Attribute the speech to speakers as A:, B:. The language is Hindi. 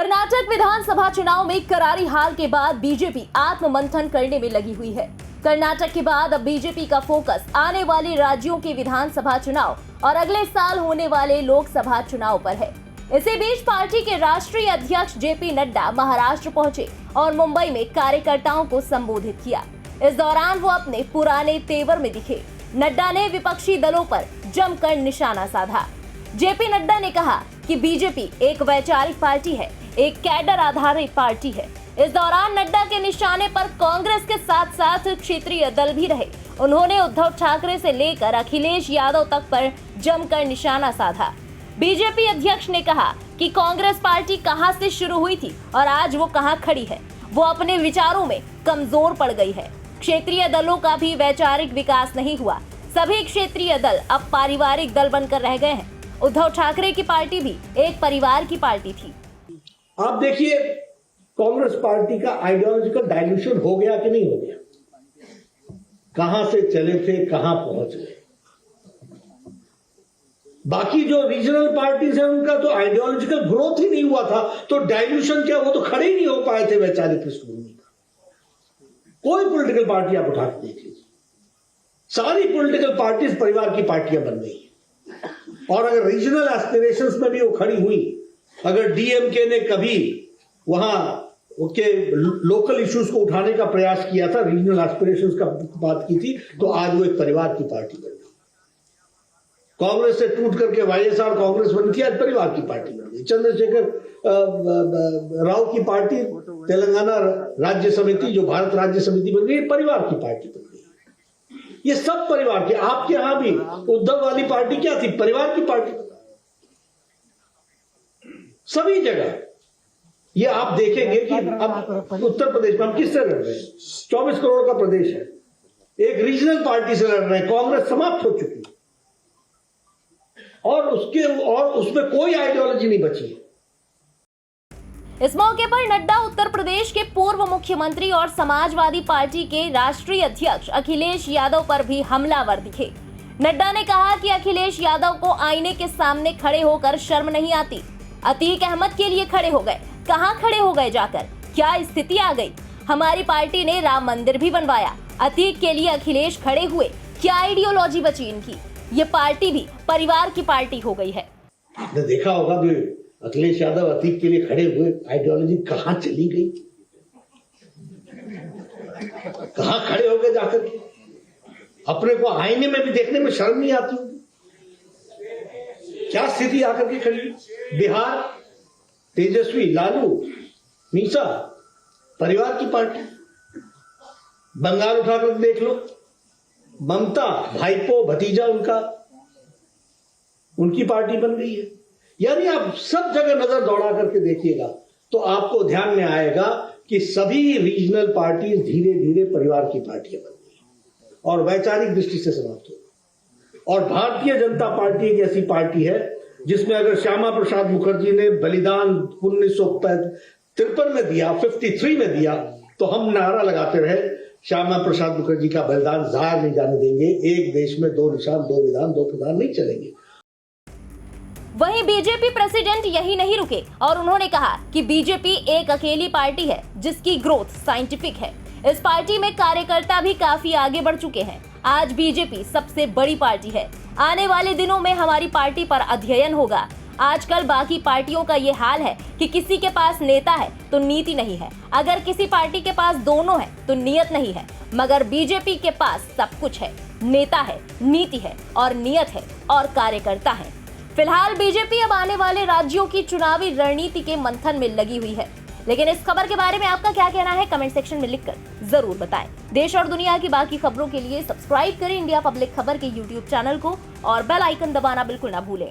A: कर्नाटक विधानसभा चुनाव में करारी हार के बाद बीजेपी आत्ममंथन करने में लगी हुई है। कर्नाटक के बाद अब बीजेपी का फोकस आने वाले राज्यों के विधानसभा चुनाव और अगले साल होने वाले लोकसभा चुनाव पर है। इसी बीच पार्टी के राष्ट्रीय अध्यक्ष जेपी नड्डा महाराष्ट्र पहुंचे और मुंबई में कार्यकर्ताओं को संबोधित किया। इस दौरान वो अपने पुराने तेवर में दिखे। नड्डा ने विपक्षी दलों पर जमकर निशाना साधा। जेपी नड्डा ने कहा कि बीजेपी एक वैचारिक पार्टी है, एक कैडर आधारित पार्टी है। इस दौरान नड्डा के निशाने पर कांग्रेस के साथ साथ क्षेत्रीय दल भी रहे। उन्होंने उद्धव ठाकरे से लेकर अखिलेश यादव तक पर जमकर निशाना साधा। बीजेपी अध्यक्ष ने कहा कि कांग्रेस पार्टी कहां से शुरू हुई थी और आज वो कहां खड़ी है। वो अपने विचारों में कमजोर पड़ गई है। क्षेत्रीय दलों का भी वैचारिक विकास नहीं हुआ। सभी क्षेत्रीय दल अब पारिवारिक दल बनकर रह गए हैं। उद्धव ठाकरे की पार्टी भी एक परिवार की पार्टी थी।
B: आप देखिए कांग्रेस पार्टी का आइडियोलॉजिकल डाइल्यूशन हो गया कि नहीं हो गया। कहां से चले थे कहां पहुंच गए। बाकी जो रीजनल पार्टीज हैं उनका तो आइडियोलॉजिकल ग्रोथ ही नहीं हुआ था, तो डाइल्यूशन क्या, वो तो खड़े ही नहीं हो पाए थे वैचारिक पृष्ठभूमि का। कोई पॉलिटिकल पार्टी आप उठा के देख लीजिए, सारी पॉलिटिकल पार्टीज परिवार की पार्टियां बन गई। और अगर रीजनल एस्पिरेशंस में भी वो खड़ी हुई, अगर डीएमके ने कभी वहां के लोकल इश्यूज को उठाने का प्रयास किया था, रीजनल एस्पिरेशंस का बात की थी, तो आज वो एक परिवार की पार्टी बन गई। कांग्रेस से टूट करके वाईएसआर कांग्रेस बनी थी, आज परिवार की पार्टी बन गई। चंद्रशेखर राव की पार्टी तेलंगाना राज्य समिति, जो भारत राज्य समिति बन गई, परिवार की पार्टी बन गई। ये सब परिवार के, आपके यहां भी उद्धव वाली पार्टी क्या थी, परिवार की पार्टी। सभी जगह ये आप देखेंगे कि अब उत्तर प्रदेश में हम किससे लड़ रहे हैं, 24 करोड़ का प्रदेश है, एक रीजनल पार्टी से लड़ रहे हैं। कांग्रेस समाप्त हो चुकी है और उसमें कोई आइडियोलॉजी नहीं बची है।
A: इस मौके पर नड्डा उत्तर प्रदेश के पूर्व मुख्यमंत्री और समाजवादी पार्टी के राष्ट्रीय अध्यक्ष अखिलेश यादव पर भी हमलावर दिखे। नड्डा ने कहा कि अखिलेश यादव को आईने के सामने खड़े होकर शर्म नहीं आती। अतीक अहमद के लिए खड़े हो गए, कहां खड़े हो गए जाकर, क्या स्थिति आ गई। हमारी पार्टी ने राम मंदिर भी बनवाया, अतीक के लिए अखिलेश खड़े हुए, क्या आइडियोलॉजी बची इनकी। ये पार्टी भी परिवार की पार्टी हो गई है।
B: आपने देखा होगा भी अखिलेश यादव अतीक के लिए खड़े हुए, आइडियोलॉजी कहां चली गई, कहां खड़े हो गए जाकर के। अपने को आईने में भी देखने में शर्म नहीं आती, क्या स्थिति आकर के खड़ी। बिहार तेजस्वी, लालू, मीसा, परिवार की पार्टी। बंगाल उठाकर देख लो, ममता, भाईपो, भतीजा उनकी पार्टी बन गई है। यानी आप सब जगह नजर दौड़ा करके देखिएगा तो आपको ध्यान में आएगा कि सभी रीजनल पार्टी धीरे धीरे परिवार की पार्टियां बन गई और वैचारिक दृष्टि से समाप्त हो गई। और भारतीय जनता पार्टी एक ऐसी पार्टी है जिसमें अगर श्यामा प्रसाद मुखर्जी ने बलिदान 1953 में दिया, 53 में दिया, तो हम नारा लगाते रहे, श्यामा प्रसाद मुखर्जी का बलिदान ज़ाया नहीं जाने देंगे। एक देश में दो निशान, दो विधान, दो प्रधान नहीं चलेंगे।
A: वहीं बीजेपी प्रेसिडेंट यही नहीं रुके और उन्होंने कहा कि बीजेपी एक अकेली पार्टी है जिसकी ग्रोथ साइंटिफिक है। इस पार्टी में कार्यकर्ता भी काफी आगे बढ़ चुके हैं। आज बीजेपी सबसे बड़ी पार्टी है। आने वाले दिनों में हमारी पार्टी पर अध्ययन होगा। आजकल बाकी पार्टियों का ये हाल है कि किसी के पास नेता है तो नीति नहीं है, अगर किसी पार्टी के पास दोनों है तो नियत नहीं है, मगर बीजेपी के पास सब कुछ है। नेता है, नीति है और नियत है और कार्यकर्ता है। फिलहाल बीजेपी अब आने वाले राज्यों की चुनावी रणनीति के मंथन में लगी हुई है। लेकिन इस खबर के बारे में आपका क्या कहना है, कमेंट सेक्शन में लिखकर जरूर बताएं। देश और दुनिया की बाकी खबरों के लिए सब्सक्राइब करें इंडिया पब्लिक खबर के YouTube चैनल को और बेल आइकन दबाना बिल्कुल ना भूलें।